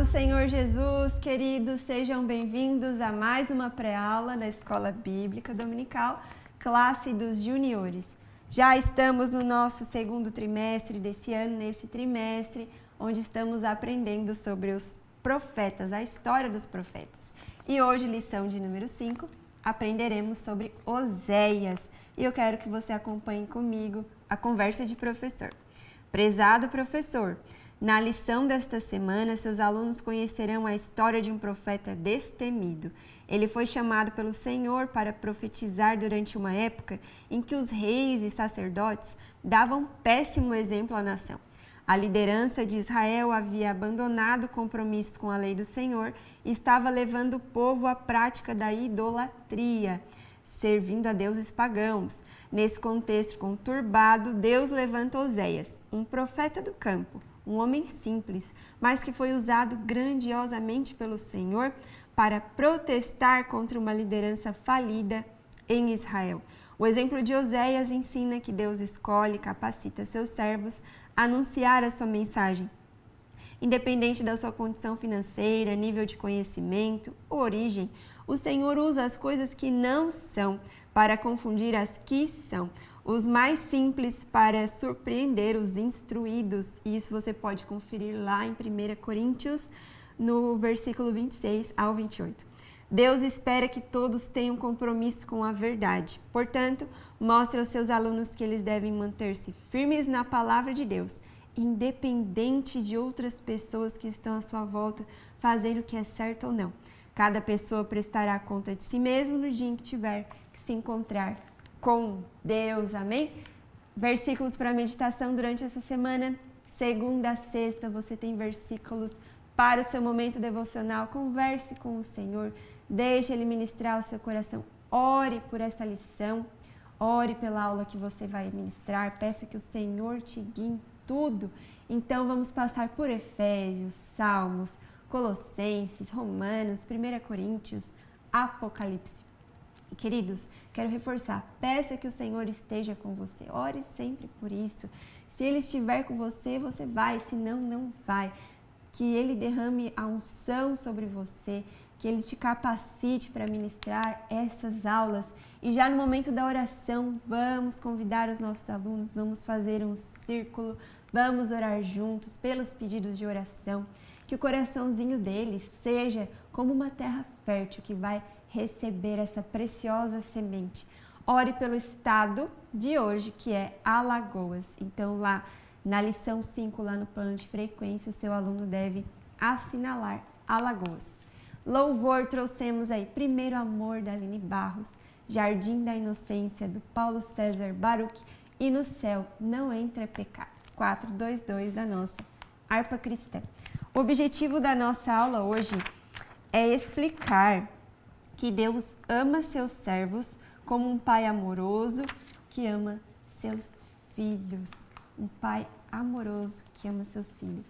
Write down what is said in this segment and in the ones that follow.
do Senhor Jesus, queridos, sejam bem-vindos a mais uma pré-aula da Escola Bíblica Dominical, classe dos juniores. Já estamos no nosso segundo trimestre desse ano, nesse trimestre, onde estamos aprendendo sobre os profetas, a história dos profetas. E hoje, lição de número 5, aprenderemos sobre Oséias. E eu quero que você acompanhe comigo a conversa de professor. Prezado professor, na lição desta semana, seus alunos conhecerão a história de um profeta destemido. Ele foi chamado pelo Senhor para profetizar durante uma época em que os reis e sacerdotes davam péssimo exemplo à nação. A liderança de Israel havia abandonado compromissos com a lei do Senhor e estava levando o povo à prática da idolatria, servindo a deuses pagãos. Nesse contexto conturbado, Deus levanta Oséias, um profeta do campo, um homem simples, mas que foi usado grandiosamente pelo Senhor para protestar contra uma liderança falida em Israel. O exemplo de Oséias ensina que Deus escolhe e capacita seus servos a anunciar a sua mensagem. Independente da sua condição financeira, nível de conhecimento ou origem, o Senhor usa as coisas que não são para confundir as que são. Os mais simples para surpreender os instruídos. E isso você pode conferir lá em 1 Coríntios, no versículo 26 ao 28. Deus espera que todos tenham compromisso com a verdade. Portanto, mostre aos seus alunos que eles devem manter-se firmes na palavra de Deus, independente de outras pessoas que estão à sua volta fazendo o que é certo ou não. Cada pessoa prestará conta de si mesmo no dia em que tiver que se encontrar com Deus, amém? Versículos para meditação durante essa semana, segunda a sexta, você tem versículos para o seu momento devocional. Converse com o Senhor, deixe Ele ministrar o seu coração, ore por essa lição, ore pela aula que você vai ministrar, peça que o Senhor te guie em tudo. Então vamos passar por Efésios, Salmos, Colossenses, Romanos, 1 Coríntios, Apocalipse. Queridos, quero reforçar, peça que o Senhor esteja com você, ore sempre por isso. Se Ele estiver com você, você vai, senão não vai. Que Ele derrame a unção sobre você, que Ele te capacite para ministrar essas aulas. E já no momento da oração, vamos convidar os nossos alunos, vamos fazer um círculo, vamos orar juntos pelos pedidos de oração. Que o coraçãozinho deles seja como uma terra fértil que vai receber essa preciosa semente. Ore pelo estado de hoje, que é Alagoas. Então, lá na lição 5, lá no plano de frequência, o seu aluno deve assinalar Alagoas. Louvor, trouxemos aí Primeiro Amor, da Aline Barros, Jardim da Inocência, do Paulo César Baruch, e No Céu Não Entra Pecado, 422, da nossa harpa cristã. O objetivo da nossa aula hoje é explicar que Deus ama seus servos como um pai amoroso que ama seus filhos. Um pai amoroso que ama seus filhos.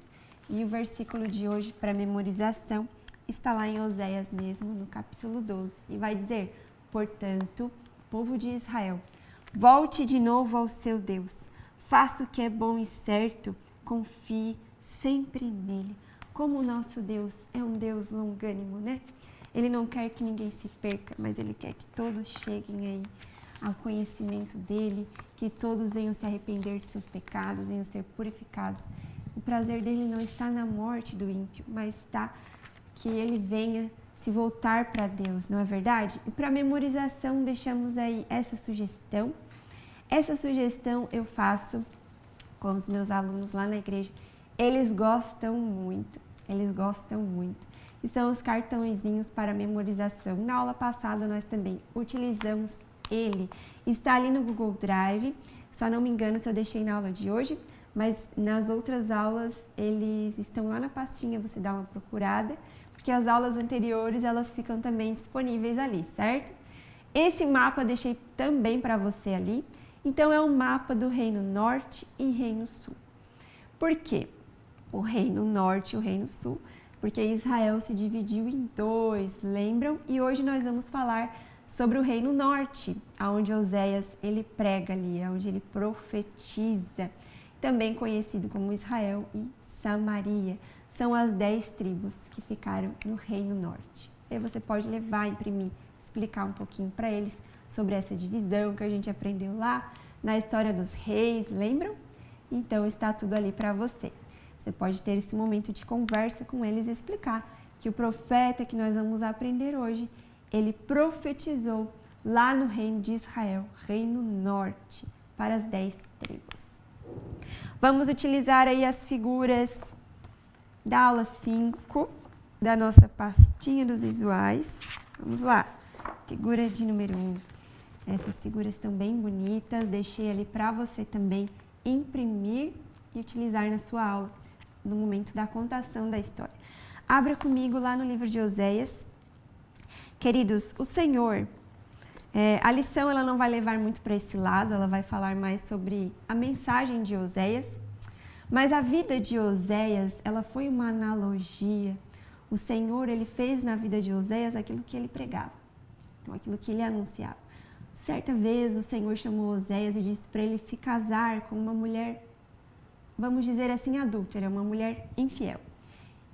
E o versículo de hoje para memorização está lá em Oséias mesmo, no capítulo 12. E vai dizer: portanto, povo de Israel, volte de novo ao seu Deus. Faça o que é bom e certo, confie sempre nele. Como o nosso Deus é um Deus longânimo, né? Ele não quer que ninguém se perca, mas Ele quer que todos cheguem aí ao conhecimento dEle, que todos venham se arrepender de seus pecados, venham ser purificados. O prazer dEle não está na morte do ímpio, mas está que ele venha se voltar para Deus, não é verdade? E para memorização, deixamos aí essa sugestão. Essa sugestão eu faço com os meus alunos lá na igreja. Eles gostam muito, E são os cartõezinhos para memorização. Na aula passada nós também utilizamos ele. Está ali no Google Drive, só não me engano se eu deixei na aula de hoje, mas nas outras aulas eles estão lá na pastinha, você dá uma procurada, porque as aulas anteriores elas ficam também disponíveis ali, certo? Esse mapa eu deixei também para você ali. Então é um mapa do Reino Norte e Reino Sul. Por quê? O Reino Norte e o Reino Sul, porque Israel se dividiu em dois, lembram? E hoje nós vamos falar sobre o Reino Norte, onde Oséias ele prega ali, onde ele profetiza, também conhecido como Israel e Samaria. são as 10 tribos que ficaram no Reino Norte. Aí você pode levar, imprimir, explicar um pouquinho para eles sobre essa divisão que a gente aprendeu lá na história dos reis, lembram? Então está tudo ali para você. Você pode ter esse momento de conversa com eles e explicar que o profeta que nós vamos aprender hoje, ele profetizou lá no reino de Israel, Reino Norte, para as 10 tribos. Vamos utilizar aí as figuras da aula 5, da nossa pastinha dos visuais. Vamos lá, figura de número 1. Essas figuras estão bem bonitas, deixei ali para você também imprimir e utilizar na sua aula, no momento da contação da história. Abra comigo lá no livro de Oséias. Queridos, o Senhor, a lição ela não vai levar muito para esse lado, ela vai falar mais sobre a mensagem de Oséias, mas a vida de Oséias, ela foi uma analogia. O Senhor, ele fez na vida de Oséias aquilo que ele pregava, então aquilo que ele anunciava. Certa vez o Senhor chamou Oséias e disse para ele se casar com uma mulher, vamos dizer assim, adúltera, uma mulher infiel.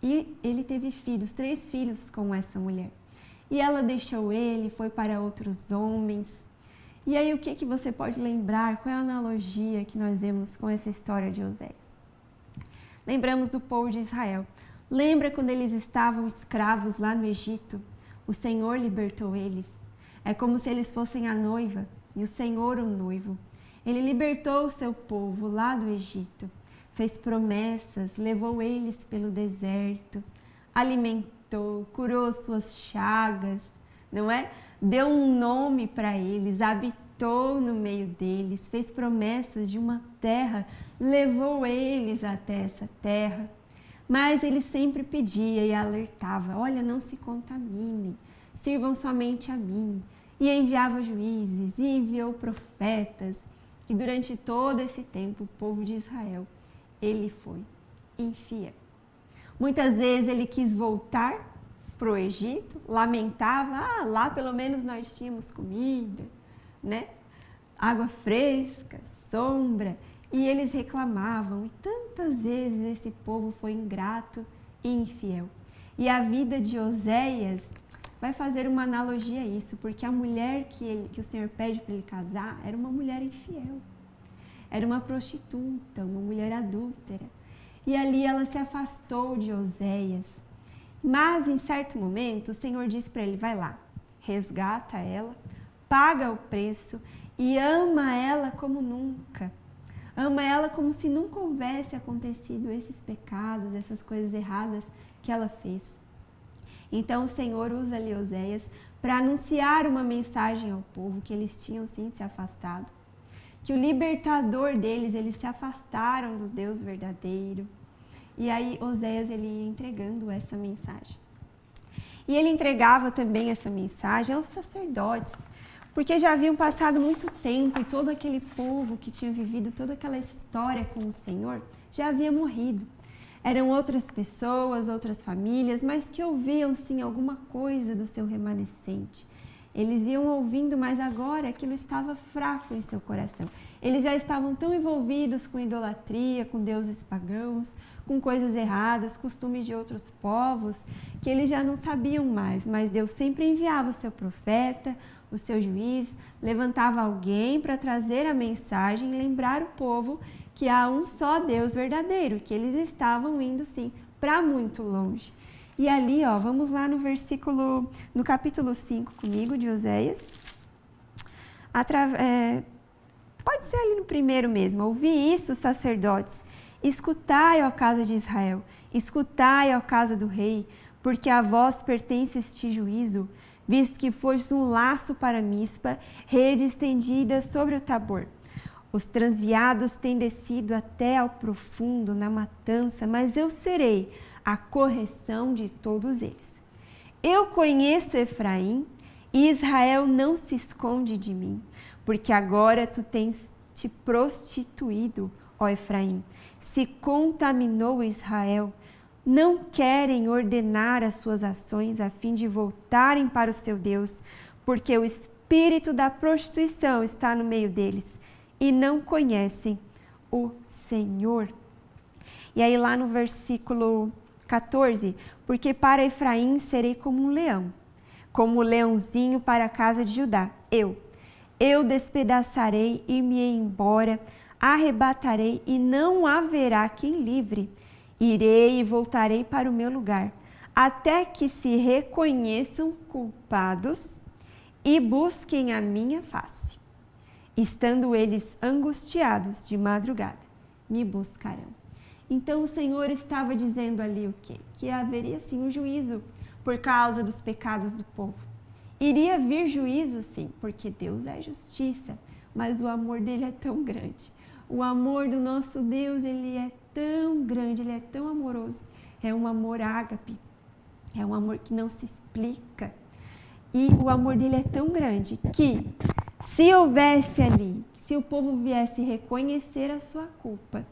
E ele teve filhos, 3 filhos com essa mulher. E ela deixou ele, foi para outros homens. E aí o que você pode lembrar? Qual é a analogia que nós vemos com essa história de Oséias? Lembramos do povo de Israel. Lembra quando eles estavam escravos lá no Egito? O Senhor libertou eles. É como se eles fossem a noiva e o Senhor o noivo. Ele libertou o seu povo lá do Egito, fez promessas, levou eles pelo deserto, alimentou, curou suas chagas, não é? Deu um nome para eles, habitou no meio deles, fez promessas de uma terra, levou eles até essa terra. Mas ele sempre pedia e alertava, olha, não se contaminem, sirvam somente a mim. E enviava juízes, e enviou profetas. E durante todo esse tempo, o povo de Israel, ele foi infiel. Muitas vezes ele quis voltar para o Egito, lamentava, lá pelo menos nós tínhamos comida, né? Água fresca, sombra. E eles reclamavam. E tantas vezes esse povo foi ingrato e infiel. E a vida de Oséias vai fazer uma analogia a isso, porque a mulher que o Senhor pede para ele casar era uma mulher infiel, era uma prostituta, uma mulher adúltera. E ali ela se afastou de Oséias. Mas em certo momento o Senhor disse para ele, vai lá, resgata ela, paga o preço e ama ela como nunca. Ama ela como se nunca houvesse acontecido esses pecados, essas coisas erradas que ela fez. Então o Senhor usa ali Oséias para anunciar uma mensagem ao povo que eles tinham sim se afastado, que o libertador deles, eles se afastaram do Deus verdadeiro. E aí Oséias ele ia entregando essa mensagem. E ele entregava também essa mensagem aos sacerdotes, porque já haviam passado muito tempo e todo aquele povo que tinha vivido toda aquela história com o Senhor já havia morrido. Eram outras pessoas, outras famílias, mas que ouviam sim alguma coisa do seu remanescente. Eles iam ouvindo, mas agora aquilo estava fraco em seu coração. Eles já estavam tão envolvidos com idolatria, com deuses pagãos, com coisas erradas, costumes de outros povos, que eles já não sabiam mais. Mas Deus sempre enviava o seu profeta, o seu juiz, levantava alguém para trazer a mensagem e lembrar o povo que há um só Deus verdadeiro, que eles estavam indo sim para muito longe. E ali, vamos lá no capítulo 5 comigo de Oséias. Pode ser ali no primeiro mesmo. Ouvi isso, sacerdotes, escutai, ó casa de Israel, escutai, ó casa do rei, porque a vós pertence este juízo, visto que foste um laço para Mispa, rede estendida sobre o Tabor. Os transviados têm descido até ao profundo na matança, mas eu serei a correção de todos eles. Eu conheço Efraim, e Israel não se esconde de mim, porque agora tu tens te prostituído, ó Efraim. Se contaminou Israel, não querem ordenar as suas ações a fim de voltarem para o seu Deus, porque o espírito da prostituição está no meio deles e não conhecem o Senhor. E aí lá no versículo 14. Porque para Efraim serei como um leão, como um leãozinho para a casa de Judá. Eu despedaçarei e me embora, arrebatarei e não haverá quem livre. Irei e voltarei para o meu lugar, até que se reconheçam culpados e busquem a minha face. Estando eles angustiados de madrugada, me buscarão. Então o Senhor estava dizendo ali o quê? Que haveria sim um juízo por causa dos pecados do povo. Iria vir juízo sim, porque Deus é justiça, mas o amor dele é tão grande. O amor do nosso Deus, ele é tão grande, ele é tão amoroso. É um amor ágape, é um amor que não se explica. E o amor dele é tão grande que se houvesse ali, se o povo viesse reconhecer a sua culpa,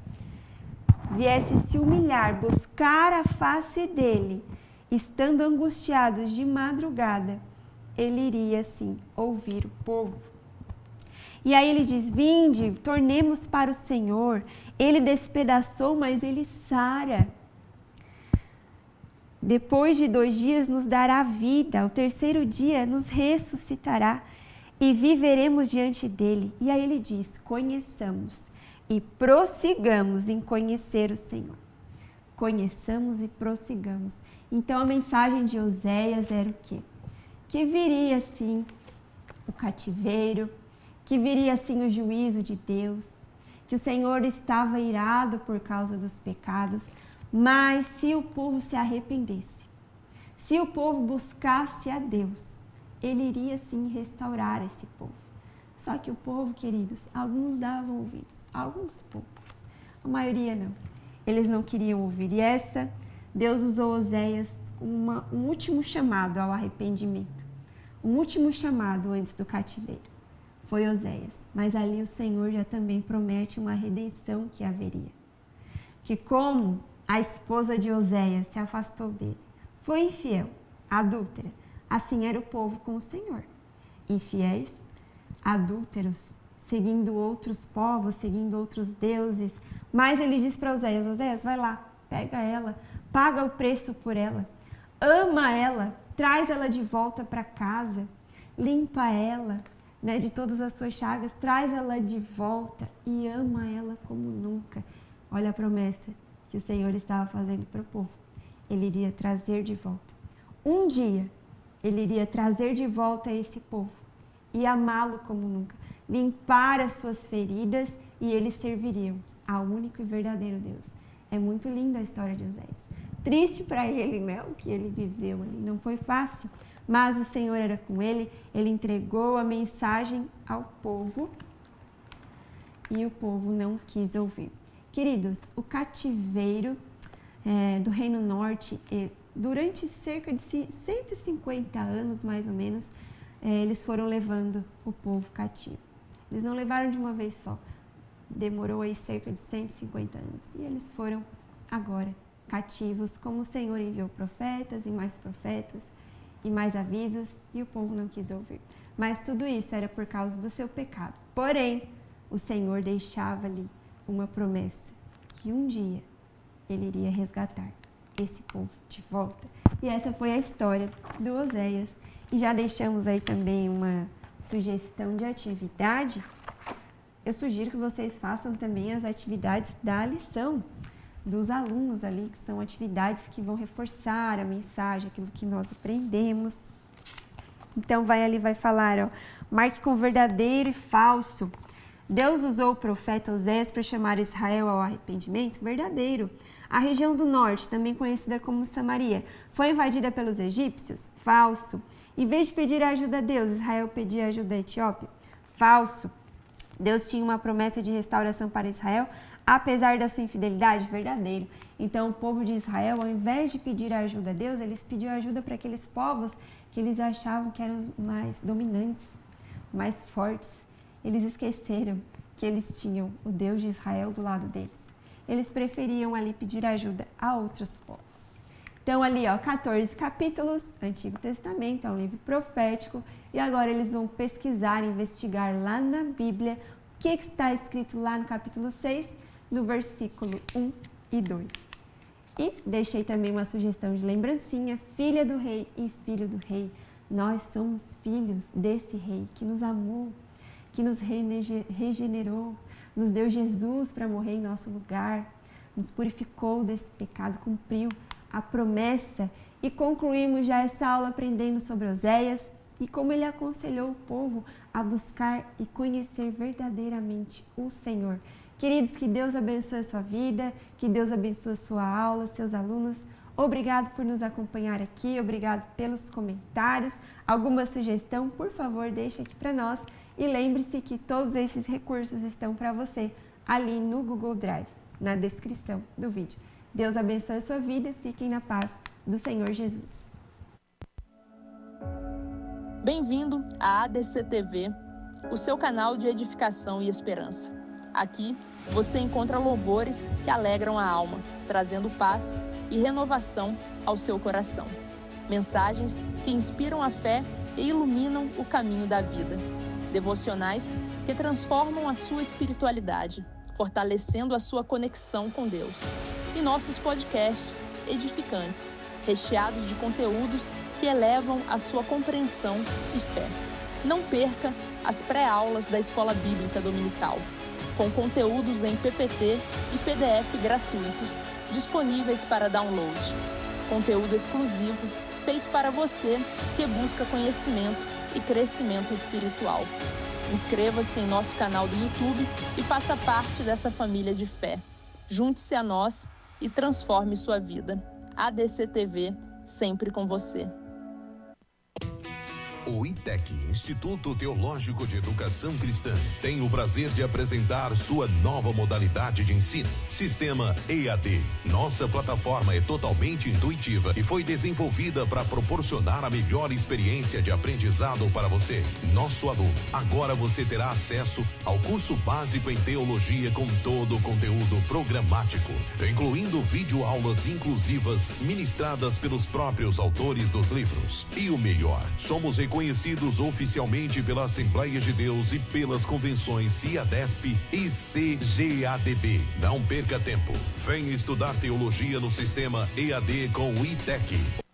viesse se humilhar, buscar a face dele, estando angustiados de madrugada, ele iria sim ouvir o povo. E aí ele diz: vinde, tornemos para o Senhor. Ele despedaçou, mas ele sara. Depois de 2 dias nos dará vida, ao terceiro dia nos ressuscitará e viveremos diante dele. E aí ele diz: conheçamos e prossigamos em conhecer o Senhor. Conheçamos e prossigamos. Então a mensagem de Oséias era o quê? Que viria sim o cativeiro, que viria sim o juízo de Deus, que o Senhor estava irado por causa dos pecados, mas se o povo se arrependesse, se o povo buscasse a Deus, ele iria sim restaurar esse povo. Só que o povo, queridos, alguns davam ouvidos, alguns poucos, a maioria não. Eles não queriam ouvir. E Deus usou Oséias como um último chamado ao arrependimento, um último chamado antes do cativeiro. Foi Oséias, mas ali o Senhor já também promete uma redenção que haveria. Que como a esposa de Oséias se afastou dele, foi infiel, adúltera, assim era o povo com o Senhor. Infiéis, adúlteros, seguindo outros povos, seguindo outros deuses. Mas ele diz para Oséias: Oséias, vai lá, pega ela, paga o preço por ela, ama ela, traz ela de volta para casa, limpa ela, né, de todas as suas chagas, traz ela de volta e ama ela como nunca. Olha a promessa que o Senhor estava fazendo para o povo. Ele iria trazer de volta. Um dia, ele iria trazer de volta esse povo e amá-lo como nunca, limpar as suas feridas e eles serviriam ao único e verdadeiro Deus. É muito linda a história de Oséias. Triste para ele, né, o que ele viveu ali. Não foi fácil, mas o Senhor era com ele. Ele entregou a mensagem ao povo e o povo não quis ouvir. Queridos, o cativeiro do Reino Norte, durante cerca de 150 anos, mais ou menos, eles foram levando o povo cativo. Eles não levaram de uma vez só. Demorou aí cerca de 150 anos. E eles foram agora cativos, como o Senhor enviou profetas e mais avisos, e o povo não quis ouvir. Mas tudo isso era por causa do seu pecado. Porém, o Senhor deixava ali uma promessa, que um dia ele iria resgatar esse povo de volta. E essa foi a história do Oséias. E já deixamos aí também uma sugestão de atividade. Eu sugiro que vocês façam também as atividades da lição dos alunos ali, que são atividades que vão reforçar a mensagem, aquilo que nós aprendemos. Então vai falar, ó, marque com verdadeiro e falso. Deus usou o profeta Oséias para chamar Israel ao arrependimento? Verdadeiro. A região do norte, também conhecida como Samaria, foi invadida pelos egípcios? Falso. Em vez de pedir ajuda a Deus, Israel pedia ajuda à Etiópia? Falso. Deus tinha uma promessa de restauração para Israel, apesar da sua infidelidade? Verdadeiro. Então, o povo de Israel, ao invés de pedir ajuda a Deus, eles pediam ajuda para aqueles povos que eles achavam que eram os mais dominantes, mais fortes. Eles esqueceram que eles tinham o Deus de Israel do lado deles. Eles preferiam ali pedir ajuda a outros povos. Então, ali, ó, 14 capítulos, Antigo Testamento, é um livro profético, e agora eles vão pesquisar, investigar lá na Bíblia o que está escrito lá no capítulo 6, no versículo 1 e 2. E deixei também uma sugestão de lembrancinha, filha do rei e filho do rei. Nós somos filhos desse rei que nos amou, que nos regenerou, nos deu Jesus para morrer em nosso lugar, nos purificou desse pecado, cumpriu a promessa. E concluímos já essa aula aprendendo sobre Oséias e como ele aconselhou o povo a buscar e conhecer verdadeiramente o Senhor. Queridos, que Deus abençoe a sua vida, que Deus abençoe a sua aula, seus alunos. Obrigado por nos acompanhar aqui, obrigado pelos comentários. Alguma sugestão, por favor, deixe aqui para nós. E lembre-se que todos esses recursos estão para você ali no Google Drive, na descrição do vídeo. Deus abençoe a sua vida, fiquem na paz do Senhor Jesus. Bem-vindo à ADC TV, o seu canal de edificação e esperança. Aqui você encontra louvores que alegram a alma, trazendo paz e renovação ao seu coração. Mensagens que inspiram a fé e iluminam o caminho da vida. Devocionais que transformam a sua espiritualidade, fortalecendo a sua conexão com Deus. E nossos podcasts edificantes, recheados de conteúdos que elevam a sua compreensão e fé. Não perca as pré-aulas da Escola Bíblica Dominical, com conteúdos em PPT e PDF gratuitos, disponíveis para download. Conteúdo exclusivo, feito para você que busca conhecimento e crescimento espiritual. Inscreva-se em nosso canal do YouTube e faça parte dessa família de fé. Junte-se a nós e transforme sua vida. ADC TV, sempre com você. O ITEC, Instituto Teológico de Educação Cristã, tem o prazer de apresentar sua nova modalidade de ensino, Sistema EAD. Nossa plataforma é totalmente intuitiva e foi desenvolvida para proporcionar a melhor experiência de aprendizado para você, nosso aluno. Agora você terá acesso ao curso básico em teologia com todo o conteúdo programático, incluindo videoaulas inclusivas ministradas pelos próprios autores dos livros. E o melhor, somos reconhecidos oficialmente pela Assembleia de Deus e pelas convenções CIADESP e CGADB. Não perca tempo. Venha estudar teologia no sistema EAD com o ITEC.